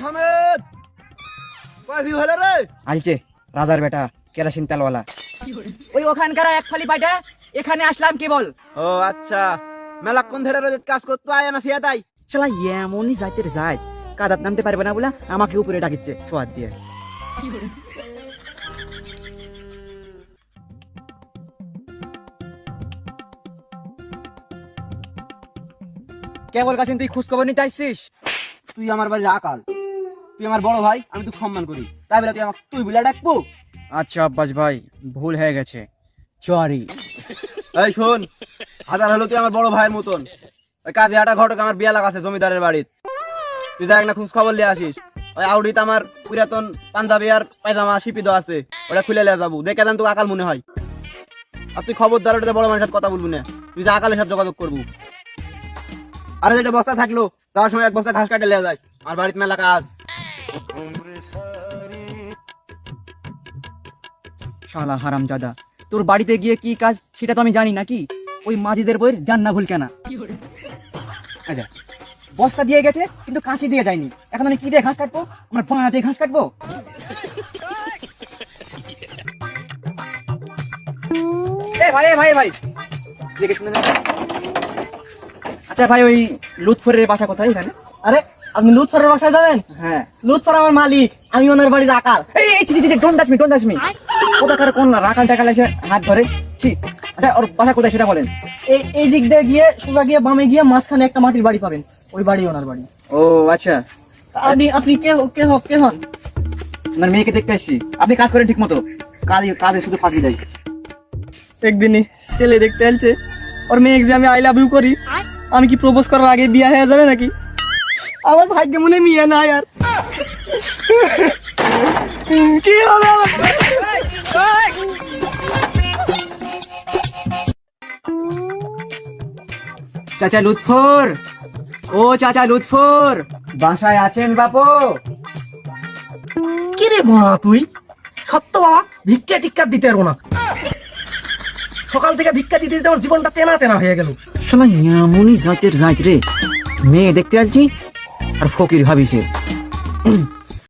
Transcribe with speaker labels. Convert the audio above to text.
Speaker 1: হামেদ কয়ফি হলো রে?
Speaker 2: আলছে রাজার বেটা কেরাসিন তেলওয়ালা। ওই ওখানকার এক ফালি পাইটা এখানে আসলাম কি বল।
Speaker 1: ও আচ্ছা, মেলাক্ষণ ধরে রোজ কাজ করতে আয় না সিয়া তাই।
Speaker 2: শালা এমনই যাইতে যায়, কাদাত নামতে পারবে না বলে আমাকে উপরে ডাকিচ্ছে সোয়াদ দিয়ে। কেবল কাছেন তুই খোঁজ খবর নিতে আসছিস?
Speaker 1: তুই আমার বাড়ির আকাল, তুই আমার বড় ভাই, আমি তোকে সম্মান করি, তাই বলে তুই আমাকে তুই বলে ডাকবো?
Speaker 2: আচ্ছা আব্বাস ভাই, ভুল হয়ে গেছে, সরি।
Speaker 1: এই শোন, হাজার হলো তুই আমার বড় ভাইয়ের মতন। ওই কাজে আটা ঘটক আমার বিয়া লাগাছে জমিদারের বাড়ির, তুই দেখ না খোঁজ খবর লিয়ে আসিস। ওই আউডিতে আমার পুরাতন পাঞ্জাবি আর পায়জামা শিপিত আছে, ওটা খুলে লিয়ে যাবো, দেখে দেন তোকে আকাল মনে হয়। আর তুই খবরদার ওটাতে বড় মানুষের সাথে কথা বলবি না, তুই যে আকালের সাথে যোগাযোগ করবো। আরে যেটা বস্তা থাকলো যাওয়ার সময় এক বস্তা ঘাস কাটে লিয়ে যায়, আমার বাড়িতে মেলা কাজ।
Speaker 2: শালা হারামজাদা, তোর বাড়িতে গিয়ে কি কাজ সেটা তো আমি জানি নাকি? ওই মাঝিদের বইয়ের জান্না ভুল কেনা। আচ্ছা, বস্তা দিয়ে গেছে কিন্তু কাঁচি দিয়ে যায়নি, এখন আমি কি দিয়ে ঘাস কাটবো? আমার পাড়া দিয়ে ঘাস কাটবো? এ ভাই ভাই ভাই, দেখে শুনে যান। আচ্ছা ভাই, ওই লুৎফরের বাসা কোথায় এখানে?
Speaker 3: আরে আপনি লুৎফরের বাসায় যাবেন?
Speaker 2: হ্যাঁ।
Speaker 3: লুৎফর আমার মালিক, আমি ওনার বাড়ির আকাল।
Speaker 2: Don't touch me, don't touch me. কোথাকার কোন রাখাল টাকাল এসে হাত ধরে? ছি। আচ্ছা, ওর বাসা কোথায় সেটা বলেন।
Speaker 3: এই দিক দিয়ে গিয়ে সোজা গিয়ে বামে গিয়ে মাঝখানে একটা মাটির বাড়ি পাবেন, ওই বাড়ি ওনার বাড়ি।
Speaker 2: ও আচ্ছা,
Speaker 3: আপনি কে হন?
Speaker 2: আপনার মেয়েকে দেখতে আসছি। আপনি কাজ করেন ঠিক মতো, কাজে শুধু ফাঁকি দেয়।
Speaker 3: একদিনই ছেলে দেখতে আসছে, ওর মেয়ে যে আমি আই লাভ ইউ করি, আমি কি প্রপোজ করার আগে বিয়ে হয়ে যাবে নাকি? আমার ভাগ্যে মনে মেয়ে নাই আর। কি হবে আমার?
Speaker 2: চাচা লুৎফর, ও চাচা লুৎফর, বাসায় আছেন বাপু?
Speaker 3: কি রে মা তুই? সত্য বাবা, ভিক্ষা টিক্কা দিতে পারবো না। সকাল থেকে ভিক্ষা দিতে দিতে আমার জীবনটা তেনা তেনা হয়ে গেল।
Speaker 2: শালা এমনই জাতের জাত রে, মেয়ে দেখতে আসছি আর ফকির ভাবিছে।